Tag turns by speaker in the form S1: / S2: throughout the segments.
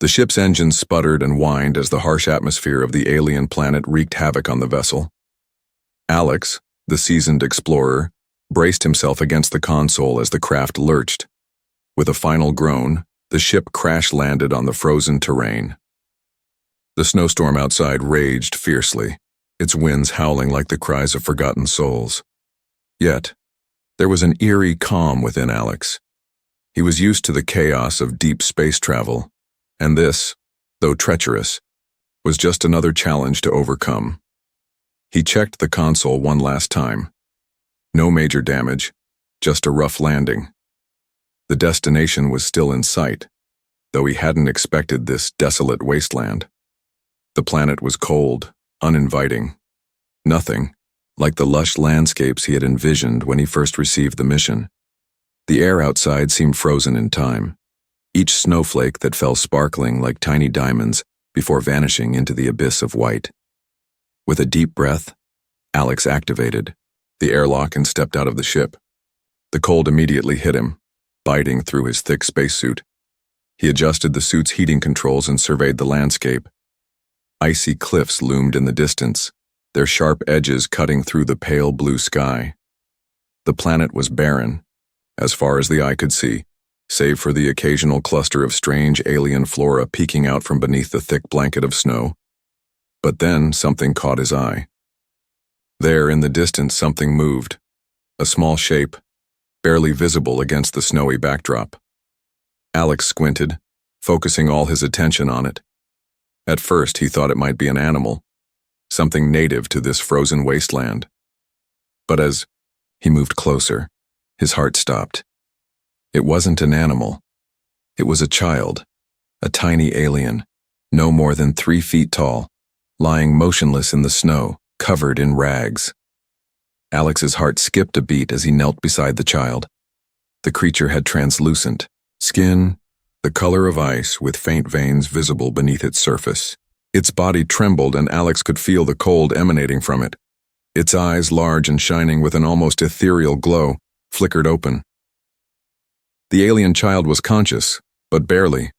S1: The ship's engines sputtered and whined as the harsh atmosphere of the alien planet wreaked havoc on the vessel. Alex, the seasoned explorer, braced himself against the console as the craft lurched. With a final groan, the ship crash-landed on the frozen terrain. The snowstorm outside raged fiercely, its winds howling like the cries of forgotten souls. Yet, there was an eerie calm within Alex. He was used to the chaos of deep space travel, and this, though treacherous, was just another challenge to overcome. He checked the console one last time. No major damage, just a rough landing. The destination was still in sight, though he hadn't expected this desolate wasteland. The planet was cold, uninviting. Nothing like the lush landscapes he had envisioned when he first received the mission. The air outside seemed frozen in time, each snowflake that fell sparkling like tiny diamonds before vanishing into the abyss of white. With a deep breath, Alex activated the airlock and stepped out of the ship. The cold immediately hit him, biting through his thick spacesuit. He adjusted the suit's heating controls and surveyed the landscape. Icy cliffs loomed in the distance, their sharp edges cutting through the pale blue sky. The planet was barren, as far as the eye could see, save for the occasional cluster of strange alien flora peeking out from beneath the thick blanket of snow. But then something caught his eye. There in the distance something moved, a small shape, barely visible against the snowy backdrop. Alex squinted, focusing all his attention on it. At first he thought it might be an animal, something native to this frozen wasteland. But as he moved closer, his heart stopped. It wasn't an animal. It was a child, a tiny alien, no more than 3 feet tall, lying motionless in the snow, covered in rags. Alex's heart skipped a beat as he knelt beside the child. The creature had translucent skin, the color of ice with faint veins visible beneath its surface. Its body trembled and Alex could feel the cold emanating from it. Its eyes, large and shining with an almost ethereal glow, flickered open. The alien child was conscious, but barely.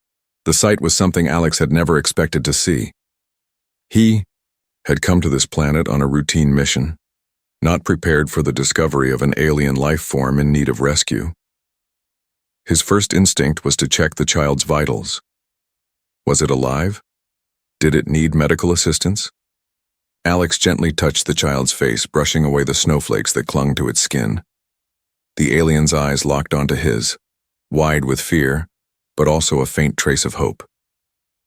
S1: The sight was something Alex had never expected to see. He had come to this planet on a routine mission, not prepared for the discovery of an alien life form in need of rescue. His first instinct was to check the child's vitals. Was it alive? Did it need medical assistance? Alex gently touched the child's face, brushing away the snowflakes that clung to its skin. The alien's eyes locked onto his, wide with fear, but also a faint trace of hope.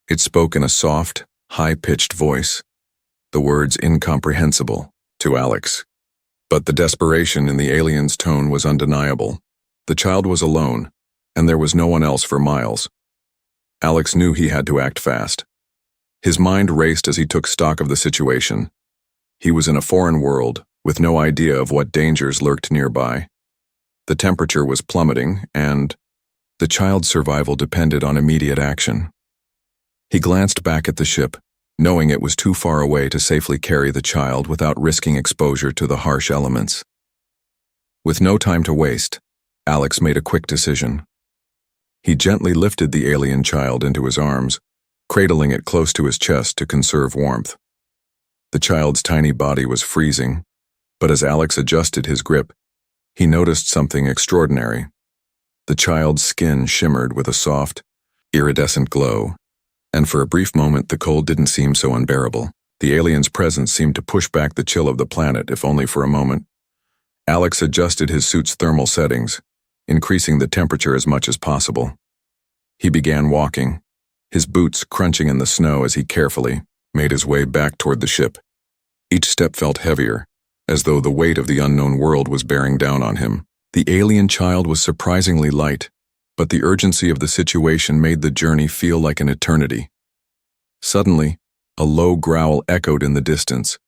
S1: It spoke in a soft, high-pitched voice, the words incomprehensible to Alex. But the desperation in the alien's tone was undeniable. The child was alone, and there was no one else for miles. Alex knew he had to act fast. His mind raced as he took stock of the situation. He was in a foreign world, with no idea of what dangers lurked nearby. The temperature was plummeting, and the child's survival depended on immediate action. He glanced back at the ship, knowing it was too far away to safely carry the child without risking exposure to the harsh elements. With no time to waste, Alex made a quick decision. He gently lifted the alien child into his arms, cradling it close to his chest to conserve warmth. The child's tiny body was freezing, but as Alex adjusted his grip, he noticed something extraordinary. The child's skin shimmered with a soft, iridescent glow, and for a brief moment the cold didn't seem so unbearable. The alien's presence seemed to push back the chill of the planet, if only for a moment. Alex adjusted his suit's thermal settings, increasing the temperature as much as possible. He began walking, his boots crunching in the snow as he carefully made his way back toward the ship. Each step felt heavier, as though the weight of the unknown world was bearing down on him. The alien child was surprisingly light, but the urgency of the situation made the journey feel like an eternity. Suddenly, a low growl echoed in the distance,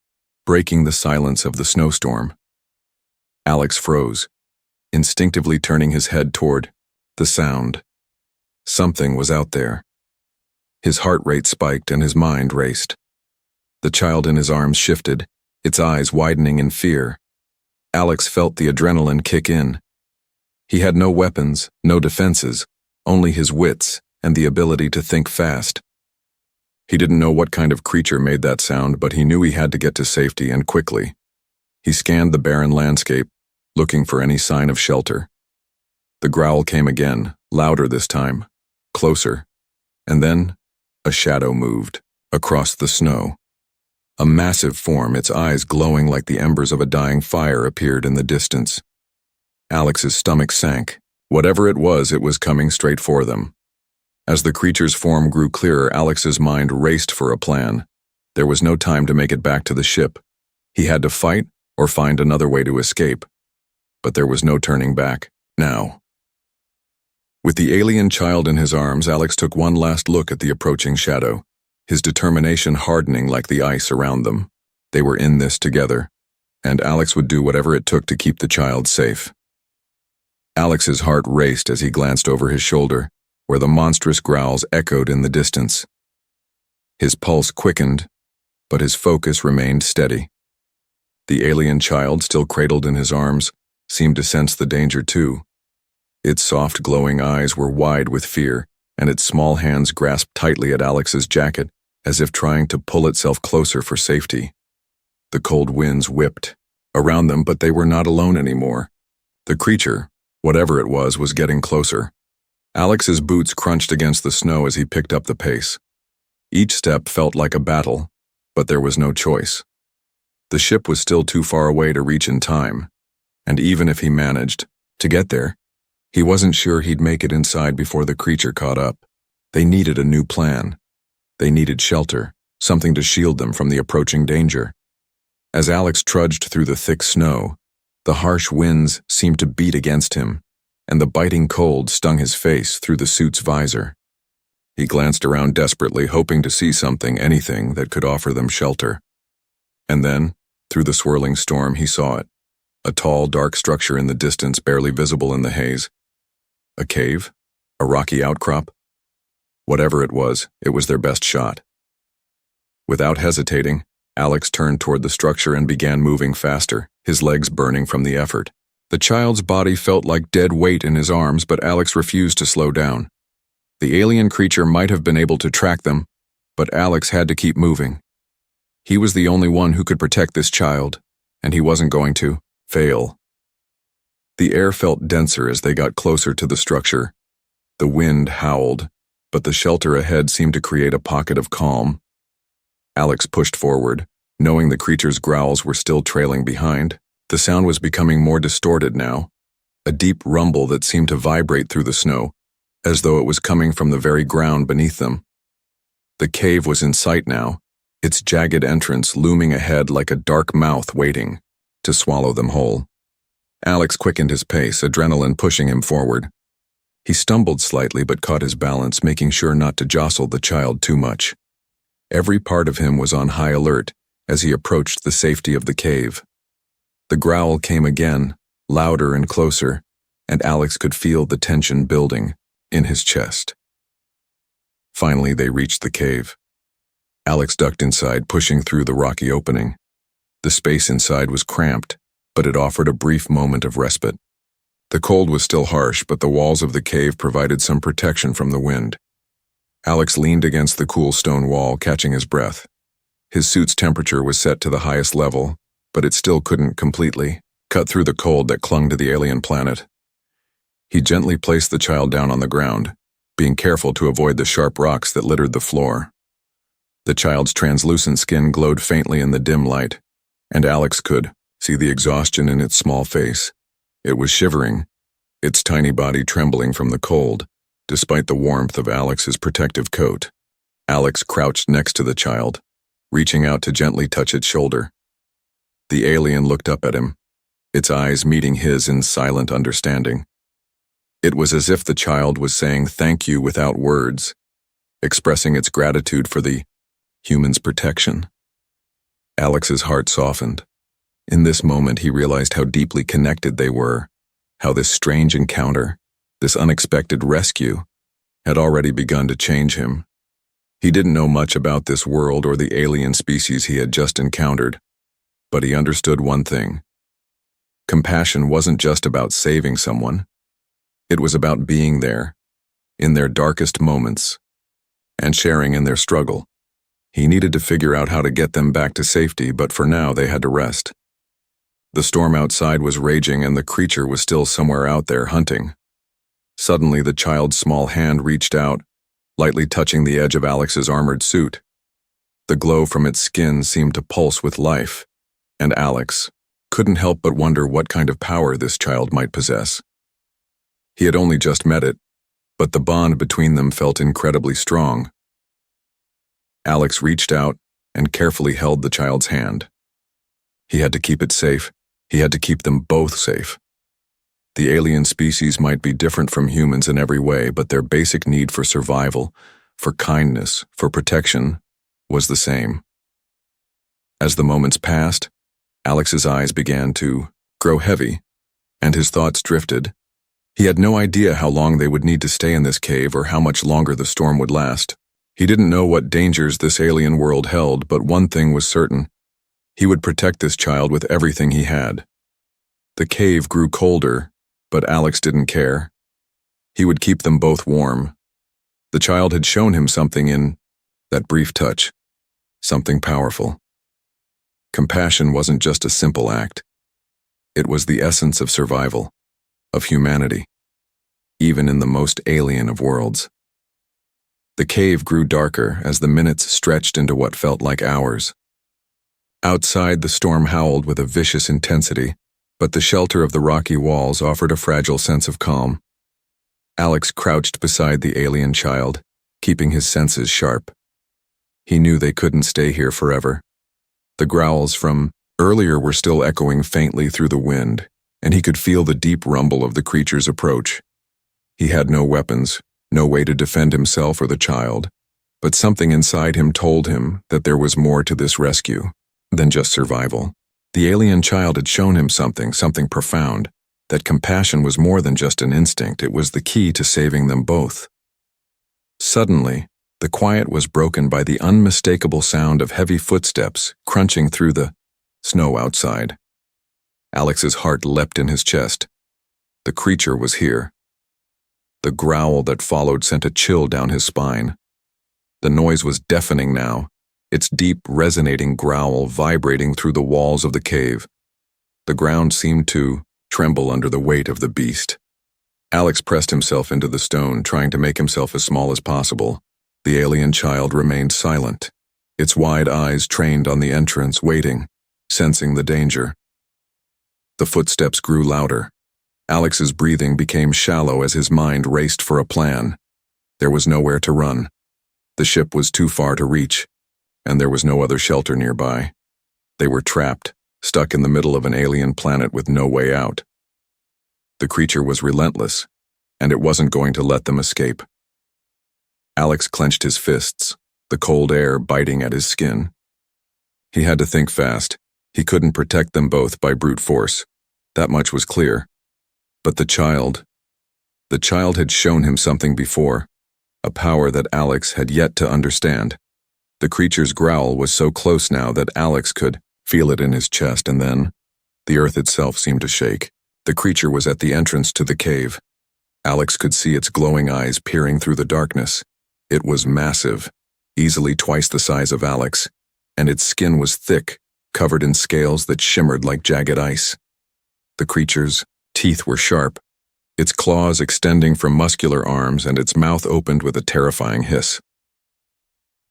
S1: breaking the silence of the snowstorm. Alex froze, instinctively turning his head toward the sound. Something was out there. His heart rate spiked and his mind raced. The child in his arms shifted, its eyes widening in fear. Alex felt the adrenaline kick in. He had no weapons, no defenses, only his wits and the ability to think fast. He didn't know what kind of creature made that sound, but he knew he had to get to safety and quickly. He scanned the barren landscape, looking for any sign of shelter. The growl came again, louder this time, closer, and then a shadow moved across the snow. A massive form, its eyes glowing like the embers of a dying fire, appeared in the distance. Alex's stomach sank. Whatever it was coming straight for them. As the creature's form grew clearer, Alex's mind raced for a plan. There was no time to make it back to the ship. He had to fight or find another way to escape. But there was no turning back, now. With the alien child in his arms, Alex took one last look at the approaching shadow, his determination hardening like the ice around them. They were in this together, and Alex would do whatever it took to keep the child safe. Alex's heart raced as he glanced over his shoulder, where the monstrous growls echoed in the distance. His pulse quickened, but his focus remained steady. The alien child, still cradled in his arms, seemed to sense the danger too. Its soft, glowing eyes were wide with fear, and its small hands grasped tightly at Alex's jacket, as if trying to pull itself closer for safety. The cold winds whipped around them, but they were not alone anymore. The creature, whatever it was getting closer. Alex's boots crunched against the snow as he picked up the pace. Each step felt like a battle, but there was no choice. The ship was still too far away to reach in time, and even if he managed to get there, he wasn't sure he'd make it inside before the creature caught up. They needed a new plan. They needed shelter, something to shield them from the approaching danger. As Alex trudged through the thick snow, the harsh winds seemed to beat against him, and the biting cold stung his face through the suit's visor. He glanced around desperately, hoping to see something, anything that could offer them shelter. And then, through the swirling storm, he saw it. A tall, dark structure in the distance, barely visible in the haze. A cave? A rocky outcrop? Whatever it was their best shot. Without hesitating, Alex turned toward the structure and began moving faster, his legs burning from the effort. The child's body felt like dead weight in his arms, but Alex refused to slow down. The alien creature might have been able to track them, but Alex had to keep moving. He was the only one who could protect this child, and he wasn't going to fail. The air felt denser as they got closer to the structure. The wind howled, but the shelter ahead seemed to create a pocket of calm. Alex pushed forward, knowing the creature's growls were still trailing behind. The sound was becoming more distorted now, a deep rumble that seemed to vibrate through the snow, as though it was coming from the very ground beneath them. The cave was in sight now, its jagged entrance looming ahead like a dark mouth waiting to swallow them whole. Alex quickened his pace, adrenaline pushing him forward. He stumbled slightly but caught his balance, making sure not to jostle the child too much. Every part of him was on high alert as he approached the safety of the cave. The growl came again, louder and closer, and Alex could feel the tension building in his chest. Finally, they reached the cave. Alex ducked inside, pushing through the rocky opening. The space inside was cramped, but it offered a brief moment of respite. The cold was still harsh, but the walls of the cave provided some protection from the wind. Alex leaned against the cool stone wall, catching his breath. His suit's temperature was set to the highest level, but it still couldn't completely cut through the cold that clung to the alien planet. He gently placed the child down on the ground, being careful to avoid the sharp rocks that littered the floor. The child's translucent skin glowed faintly in the dim light, and Alex could see the exhaustion in its small face. It was shivering, its tiny body trembling from the cold, despite the warmth of Alex's protective coat. Alex crouched next to the child, reaching out to gently touch its shoulder. The alien looked up at him, its eyes meeting his in silent understanding. It was as if the child was saying thank you without words, expressing its gratitude for the human's protection. Alex's heart softened. In this moment, he realized how deeply connected they were, how this strange encounter, this unexpected rescue, had already begun to change him. He didn't know much about this world or the alien species he had just encountered, but he understood one thing. Compassion wasn't just about saving someone. It was about being there, in their darkest moments, and sharing in their struggle. He needed to figure out how to get them back to safety, but for now they had to rest. The storm outside was raging and the creature was still somewhere out there hunting. Suddenly, the child's small hand reached out, lightly touching the edge of Alex's armored suit. The glow from its skin seemed to pulse with life, and Alex couldn't help but wonder what kind of power this child might possess. He had only just met it, but the bond between them felt incredibly strong. Alex reached out and carefully held the child's hand. He had to keep it safe. He had to keep them both safe. The alien species might be different from humans in every way, but their basic need for survival, for kindness, for protection, was the same. As the moments passed, Alex's eyes began to grow heavy, and his thoughts drifted. He had no idea how long they would need to stay in this cave or how much longer the storm would last. He didn't know what dangers this alien world held, but one thing was certain. He would protect this child with everything he had. The cave grew colder, but Alex didn't care. He would keep them both warm. The child had shown him something in that brief touch, something powerful. Compassion wasn't just a simple act. It was the essence of survival, of humanity, even in the most alien of worlds. The cave grew darker as the minutes stretched into what felt like hours. Outside, the storm howled with a vicious intensity, but the shelter of the rocky walls offered a fragile sense of calm. Alex crouched beside the alien child, keeping his senses sharp. He knew they couldn't stay here forever. The growls from earlier were still echoing faintly through the wind, and he could feel the deep rumble of the creature's approach. He had no weapons, no way to defend himself or the child, but something inside him told him that there was more to this rescue than just survival. The alien child had shown him something profound, that compassion was more than just an instinct, it was the key to saving them both. Suddenly, the quiet was broken by the unmistakable sound of heavy footsteps crunching through the snow outside. Alex's heart leapt in his chest. The creature was here. The growl that followed sent a chill down his spine. The noise was deafening now, its deep, resonating growl vibrating through the walls of the cave. The ground seemed to tremble under the weight of the beast. Alex pressed himself into the stone, trying to make himself as small as possible. The alien child remained silent, its wide eyes trained on the entrance, waiting, sensing the danger. The footsteps grew louder. Alex's breathing became shallow as his mind raced for a plan. There was nowhere to run. The ship was too far to reach, and there was no other shelter nearby. They were trapped, stuck in the middle of an alien planet with no way out. The creature was relentless, and it wasn't going to let them escape. Alex clenched his fists, the cold air biting at his skin. He had to think fast. He couldn't protect them both by brute force. That much was clear. But the child had shown him something before, a power that Alex had yet to understand. The creature's growl was so close now that Alex could feel it in his chest, and then the earth itself seemed to shake. The creature was at the entrance to the cave. Alex could see its glowing eyes peering through the darkness. It was massive, easily twice the size of Alex, and its skin was thick, covered in scales that shimmered like jagged ice. The creature's teeth were sharp, its claws extending from muscular arms, and its mouth opened with a terrifying hiss.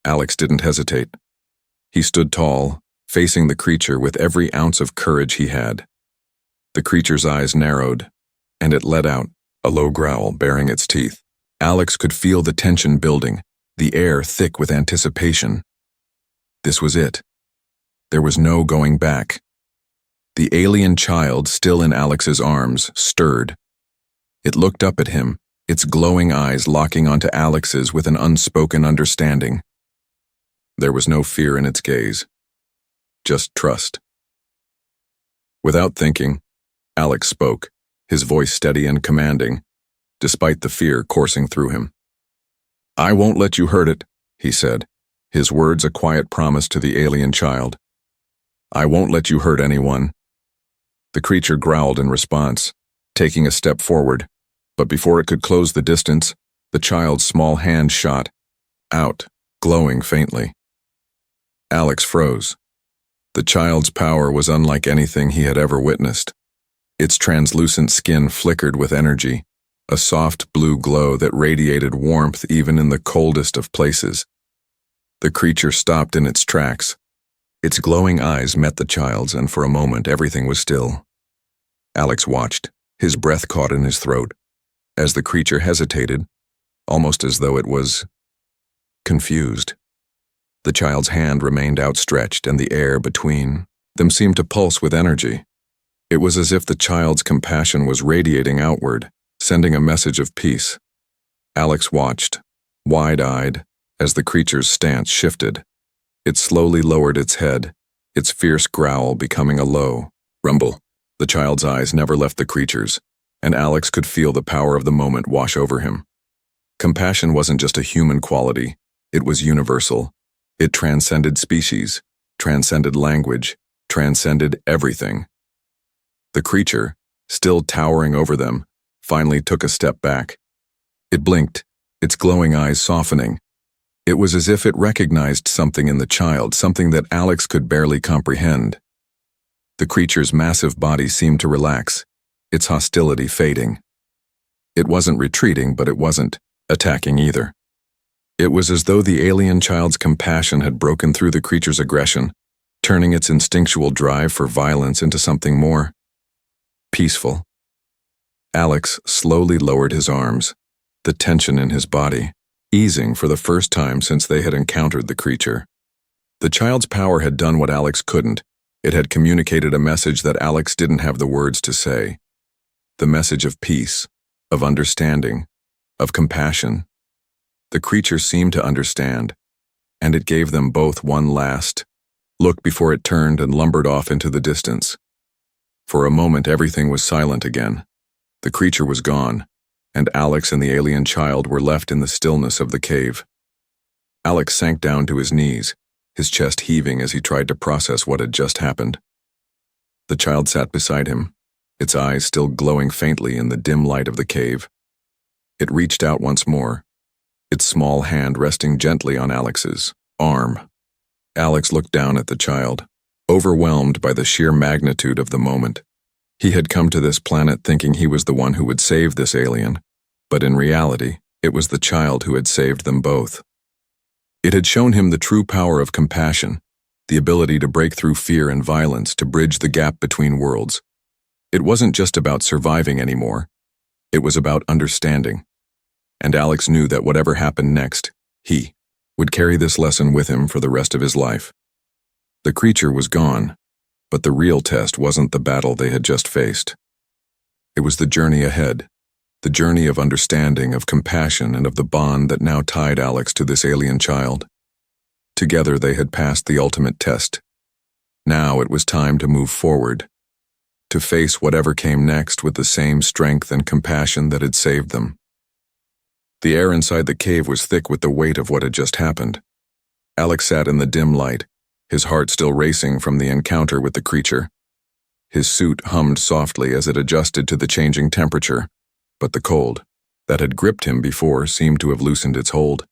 S1: Alex didn't hesitate. He stood tall, facing the creature with every ounce of courage he had. The creature's eyes narrowed, and it let out a low growl, baring its teeth. Alex could feel the tension building, the air thick with anticipation. This was it. There was no going back. The alien child, still in Alex's arms, stirred. It looked up at him, its glowing eyes locking onto Alex's with an unspoken understanding. There was no fear in its gaze, just trust. Without thinking, Alex spoke, his voice steady and commanding, despite the fear coursing through him. "I won't let you hurt it," he said, his words a quiet promise to the alien child. "I won't let you hurt anyone." The creature growled in response, taking a step forward, but before it could close the distance, The child's small hand shot out, glowing faintly. Alex froze. The child's power was unlike anything he had ever witnessed. Its translucent skin flickered with energy, a soft blue glow that radiated warmth even in the coldest of places. The creature stopped in its tracks. Its glowing eyes met the child's, and for a moment everything was still. Alex watched, his breath caught in his throat, as the creature hesitated, almost as though it was confused. The child's hand remained outstretched, and the air between them seemed to pulse with energy. It was as if the child's compassion was radiating outward, sending a message of peace. Alex watched, wide-eyed, as the creature's stance shifted. It slowly lowered its head, its fierce growl becoming a low rumble. The child's eyes never left the creature's, and Alex could feel the power of the moment wash over him. Compassion wasn't just a human quality, it was universal. It transcended species, transcended language, transcended everything. The creature, still towering over them, finally took a step back. It blinked, its glowing eyes softening. It was as if it recognized something in the child, something that Alex could barely comprehend. The creature's massive body seemed to relax, its hostility fading. It wasn't retreating, but it wasn't attacking either. It was as though the alien child's compassion had broken through the creature's aggression, turning its instinctual drive for violence into something more peaceful. Alex slowly lowered his arms, the tension in his body easing for the first time since they had encountered the creature. The child's power had done what Alex couldn't. It had communicated a message that Alex didn't have the words to say. The message of peace, of understanding, of compassion. The creature seemed to understand, and it gave them both one last look before it turned and lumbered off into the distance. For a moment, everything was silent again. The creature was gone, and Alex and the alien child were left in the stillness of the cave. Alex sank down to his knees, his chest heaving as he tried to process what had just happened. The child sat beside him, its eyes still glowing faintly in the dim light of the cave. It reached out once more, its small hand resting gently on Alex's arm. Alex looked down at the child, overwhelmed by the sheer magnitude of the moment. He had come to this planet thinking he was the one who would save this alien, but in reality, it was the child who had saved them both. It had shown him the true power of compassion, the ability to break through fear and violence to bridge the gap between worlds. It wasn't just about surviving anymore. It was about understanding. And Alex knew that whatever happened next, he would carry this lesson with him for the rest of his life. The creature was gone, but the real test wasn't the battle they had just faced. It was the journey ahead, the journey of understanding, of compassion, and of the bond that now tied Alex to this alien child. Together they had passed the ultimate test. Now it was time to move forward, to face whatever came next with the same strength and compassion that had saved them. The air inside the cave was thick with the weight of what had just happened. Alex sat in the dim light, his heart still racing from the encounter with the creature. His suit hummed softly as it adjusted to the changing temperature, but the cold that had gripped him before seemed to have loosened its hold.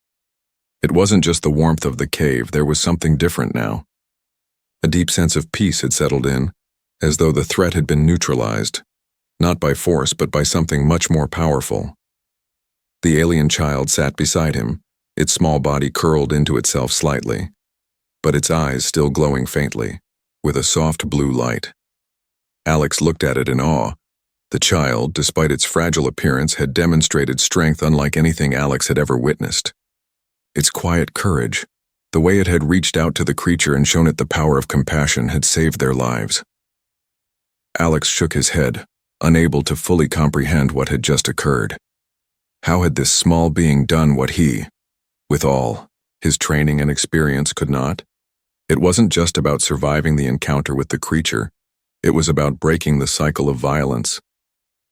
S1: It wasn't just the warmth of the cave, there was something different now. A deep sense of peace had settled in, as though the threat had been neutralized, not by force but by something much more powerful. The alien child sat beside him, its small body curled into itself slightly, but its eyes still glowing faintly, with a soft blue light. Alex looked at it in awe. The child, despite its fragile appearance, had demonstrated strength unlike anything Alex had ever witnessed. Its quiet courage, the way it had reached out to the creature and shown it the power of compassion, had saved their lives. Alex shook his head, unable to fully comprehend what had just occurred. How had this small being done what he, with all his training and experience, could not? It wasn't just about surviving the encounter with the creature. It was about breaking the cycle of violence.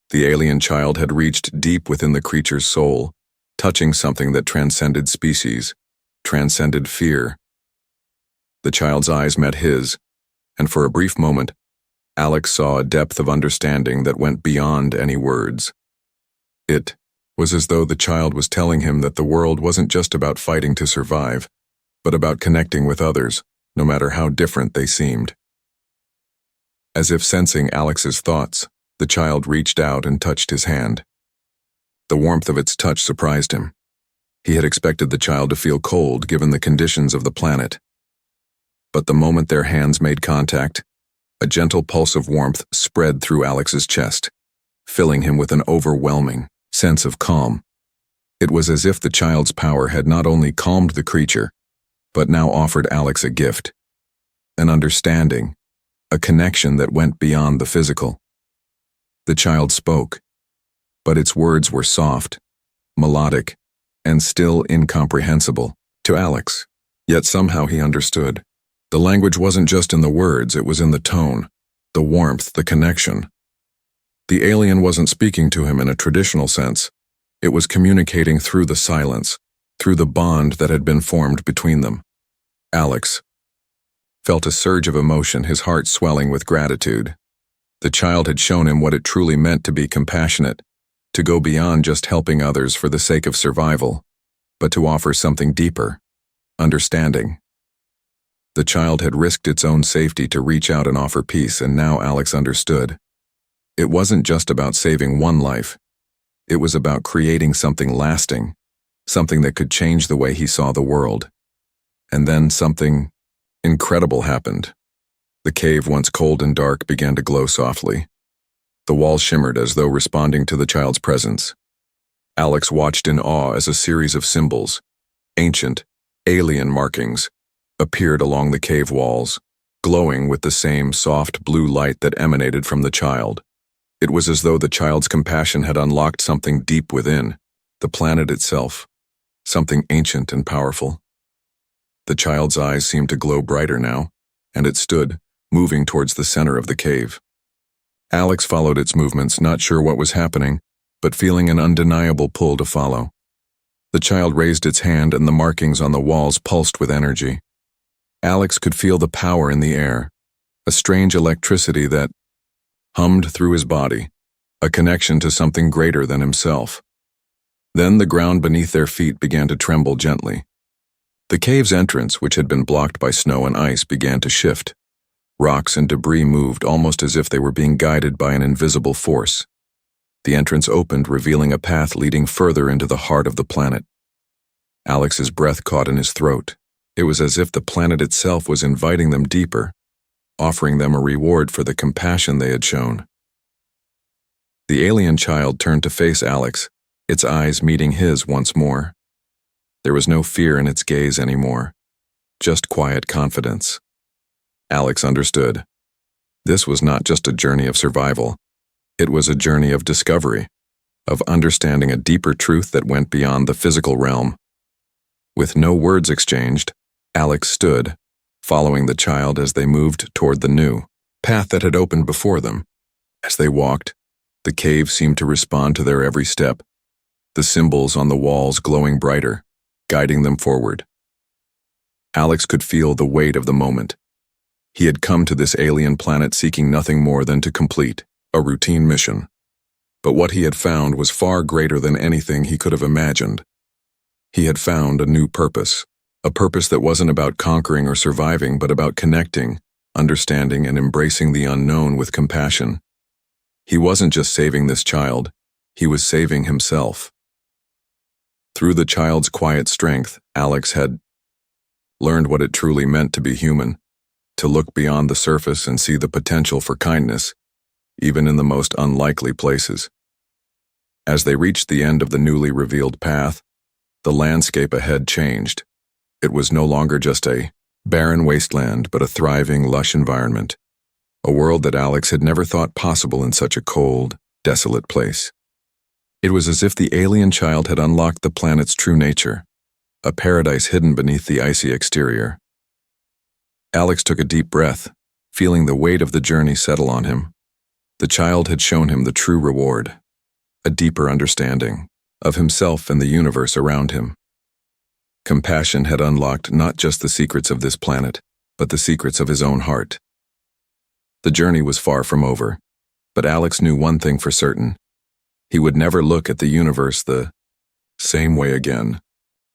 S1: The alien child had reached deep within the creature's soul, touching something that transcended species, transcended fear. The child's eyes met his, and for a brief moment, Alex saw a depth of understanding that went beyond any words. It was as though the child was telling him that the world wasn't just about fighting to survive, but about connecting with others, no matter how different they seemed. As if sensing Alex's thoughts, the child reached out and touched his hand. The warmth of its touch surprised him. He had expected the child to feel cold given the conditions of the planet. But the moment their hands made contact, a gentle pulse of warmth spread through Alex's chest, filling him with an overwhelming sense of calm. It was as if the child's power had not only calmed the creature, but now offered Alex a gift, an understanding, a connection that went beyond the physical. The child spoke, but its words were soft, melodic, and still incomprehensible to Alex. Yet somehow he understood. The language wasn't just in the words, it was in the tone, the warmth, the connection. The alien wasn't speaking to him in a traditional sense. It was communicating through the silence, through the bond that had been formed between them. Alex felt a surge of emotion, his heart swelling with gratitude. The child had shown him what it truly meant to be compassionate, to go beyond just helping others for the sake of survival, but to offer something deeper, understanding. The child had risked its own safety to reach out and offer peace, and now Alex understood. It wasn't just about saving one life. It was about creating something lasting, something that could change the way he saw the world. And then something incredible happened. The cave, once cold and dark, began to glow softly. The walls shimmered as though responding to the child's presence. Alex watched in awe as a series of symbols, ancient, alien markings, appeared along the cave walls, glowing with the same soft blue light that emanated from the child. It was as though the child's compassion had unlocked something deep within, the planet itself, something ancient and powerful. The child's eyes seemed to glow brighter now, and it stood, moving towards the center of the cave. Alex followed its movements, not sure what was happening, but feeling an undeniable pull to follow. The child raised its hand and the markings on the walls pulsed with energy. Alex could feel the power in the air, a strange electricity that hummed through his body, a connection to something greater than himself. Then the ground beneath their feet began to tremble gently. The cave's entrance, which had been blocked by snow and ice, began to shift. Rocks and debris moved almost as if they were being guided by an invisible force. The entrance opened, revealing a path leading further into the heart of the planet. Alex's breath caught in his throat. It was as if the planet itself was inviting them deeper, offering them a reward for the compassion they had shown. The alien child turned to face Alex, its eyes meeting his once more. There was no fear in its gaze anymore, just quiet confidence. Alex understood. This was not just a journey of survival. It was a journey of discovery, of understanding a deeper truth that went beyond the physical realm. With no words exchanged, Alex stood, following the child as they moved toward the new path that had opened before them. As they walked, the cave seemed to respond to their every step, the symbols on the walls glowing brighter, guiding them forward. Alex could feel the weight of the moment. He had come to this alien planet seeking nothing more than to complete a routine mission. But what he had found was far greater than anything he could have imagined. He had found a new purpose, a purpose that wasn't about conquering or surviving, but about connecting, understanding, and embracing the unknown with compassion. He wasn't just saving this child, he was saving himself. Through the child's quiet strength, Alex had learned what it truly meant to be human, to look beyond the surface and see the potential for kindness, even in the most unlikely places. As they reached the end of the newly revealed path, the landscape ahead changed. It was no longer just a barren wasteland, but a thriving, lush environment, a world that Alex had never thought possible in such a cold, desolate place. It was as if the alien child had unlocked the planet's true nature, a paradise hidden beneath the icy exterior. Alex took a deep breath, feeling the weight of the journey settle on him. The child had shown him the true reward, a deeper understanding of himself and the universe around him. Compassion had unlocked not just the secrets of this planet, but the secrets of his own heart. The journey was far from over, but Alex knew one thing for certain. He would never look at the universe the same way again.